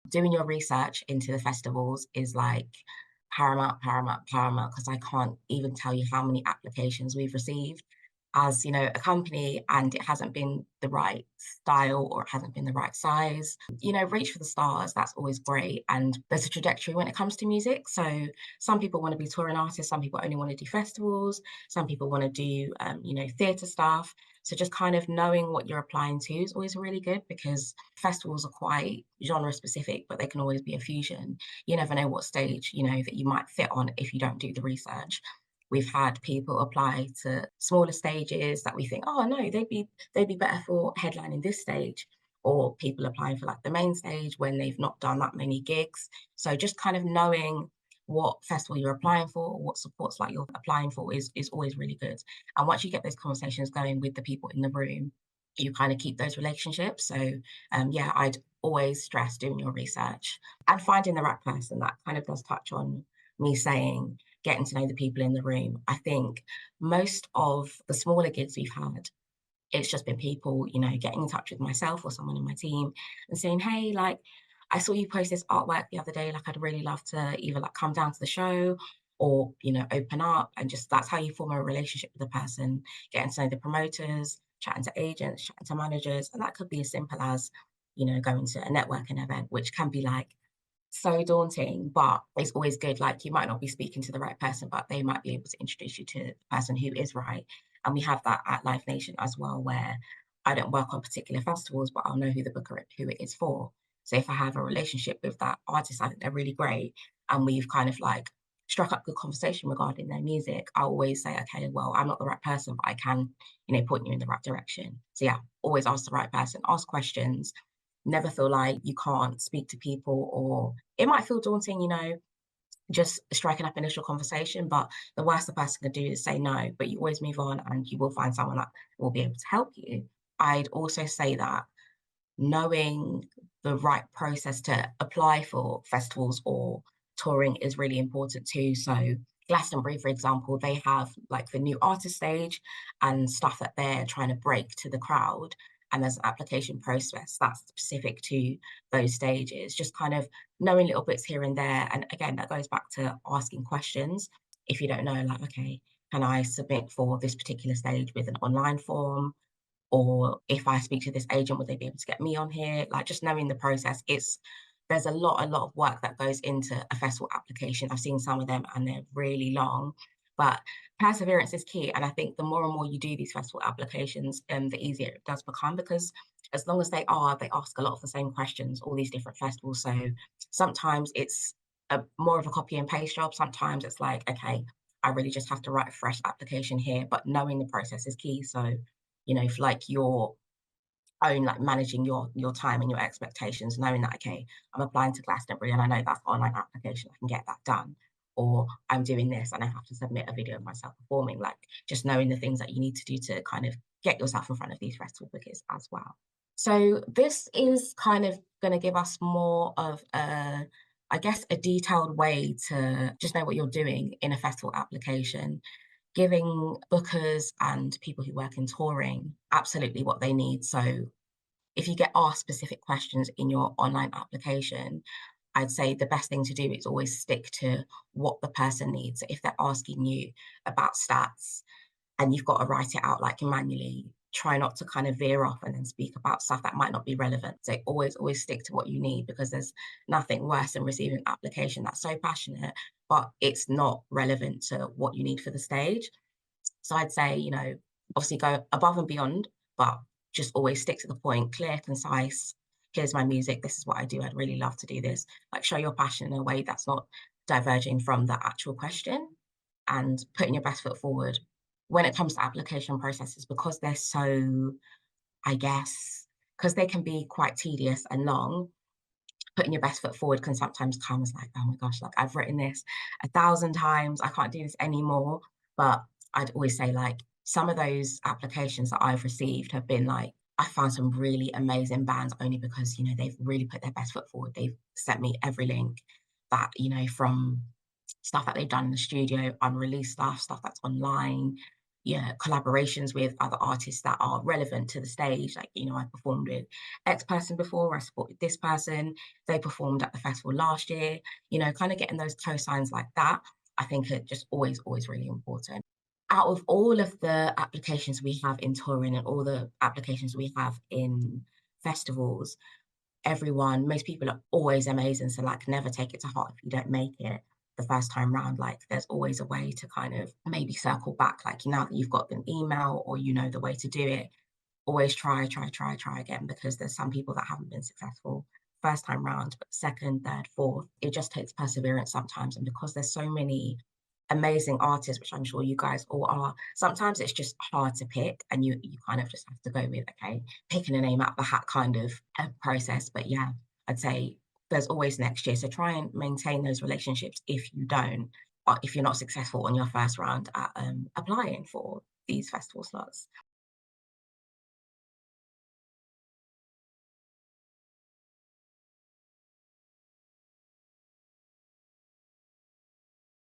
doing your research into the festivals is like paramount, paramount, paramount, because I can't even tell you how many applications we've received as, a company, and it hasn't been the right style or it hasn't been the right size. Reach for the stars, that's always great. And there's a trajectory when it comes to music. So some people want to be touring artists, some people only want to do festivals, some people want to do, theatre stuff. So just kind of knowing what you're applying to is always really good because festivals are quite genre specific, but they can always be a fusion. You never know what stage, that you might fit on if you don't do the research. We've had people apply to smaller stages that we think, oh no, they'd be better for headlining this stage, or people applying for like the main stage when they've not done that many gigs. So just kind of knowing what festival you're applying for, or what supports like you're applying for is always really good. And once you get those conversations going with the people in the room, you kind of keep those relationships. So yeah, I'd always stress doing your research and finding the right person. That kind of does touch on me saying getting to know the people in the room. I think most of the smaller gigs we've had, it's just been people, getting in touch with myself or someone in my team and saying, hey, like, I saw you post this artwork the other day. Like, I'd really love to either like come down to the show or, open up. And just that's how you form a relationship with the person, getting to know the promoters, chatting to agents, chatting to managers. And that could be as simple as, going to a networking event, which can be like so daunting, but it's always good. Like you might not be speaking to the right person, but they might be able to introduce you to the person who is right. And we have that at Live Nation as well, where I don't work on particular festivals, but I'll know who the booker who it is for. So if I have a relationship with that artist, I think they're really great, and we've kind of like struck up good conversation regarding their music, I always say, okay, well, I'm not the right person, but I can, point you in the right direction. So yeah, always ask the right person, ask questions, never feel like you can't speak to people, or it might feel daunting, just striking up initial conversation, but the worst the person can do is say no, but you always move on and you will find someone that will be able to help you. I'd also say that knowing the right process to apply for festivals or touring is really important too. So Glastonbury, for example, they have like the new artist stage and stuff that they're trying to break to the crowd. And there's an application process that's specific to those stages, just kind of knowing little bits here and there. And again, that goes back to asking questions. If you don't know, like, okay, can I submit for this particular stage with an online form? Or if I speak to this agent, would they be able to get me on here? Like just knowing the process, there's a lot of work that goes into a festival application. I've seen some of them and they're really long, but perseverance is key. And I think the more and more you do these festival applications, the easier it does become, because as long as they ask a lot of the same questions, all these different festivals. So sometimes it's more of a copy and paste job. Sometimes it's like, okay, I really just have to write a fresh application here, but knowing the process is key. So for like your own, like managing your time and your expectations, knowing that, okay, I'm applying to Glastonbury and I know that's online application, I can get that done. Or I'm doing this and I have to submit a video of myself performing, like just knowing the things that you need to do to kind of get yourself in front of these festival bookers as well. So this is kind of going to give us more of I guess, a detailed way to just know what you're doing in a festival application, giving bookers and people who work in touring absolutely what they need. So if you get asked specific questions in your online application, I'd say the best thing to do is always stick to what the person needs. So if they're asking you about stats and you've got to write it out like manually, try not to kind of veer off and then speak about stuff that might not be relevant. So always stick to what you need, because there's nothing worse than receiving an application that's so passionate, but it's not relevant to what you need for the stage. So I'd say, obviously go above and beyond, but just always stick to the point, clear, concise. Here's my music. This is what I do. I'd really love to do this. Like show your passion in a way that's not diverging from the actual question, and putting your best foot forward. When it comes to application processes, because they're so, I guess, because they can be quite tedious and long, putting your best foot forward can sometimes come as like, oh my gosh, like I've written this 1,000 times, I can't do this anymore. But I'd always say like some of those applications that I've received have been like, I found some really amazing bands only because, they've really put their best foot forward. They've sent me every link that, from stuff that they've done in the studio, unreleased stuff that's online, yeah, collaborations with other artists that are relevant to the stage. Like, I performed with X person before, I supported this person, they performed at the festival last year, kind of getting those co-signs like that, I think are just always, always really important. Out of all of the applications we have in touring and all the applications we have in festivals, most people are always amazing. So like never take it to heart if you don't make it the first time round. Like there's always a way to kind of maybe circle back. Like now that you've got an email or you know the way to do it, always try again because there's some people that haven't been successful first time round, but second, third, fourth, it just takes perseverance sometimes. And because there's so many amazing artists, which I'm sure you guys all are, sometimes it's just hard to pick and you kind of just have to go with, okay, picking a name out of the hat kind of process. But yeah, I'd say there's always next year. So try and maintain those relationships if you don't, or if you're not successful on your first round at applying for these festival slots.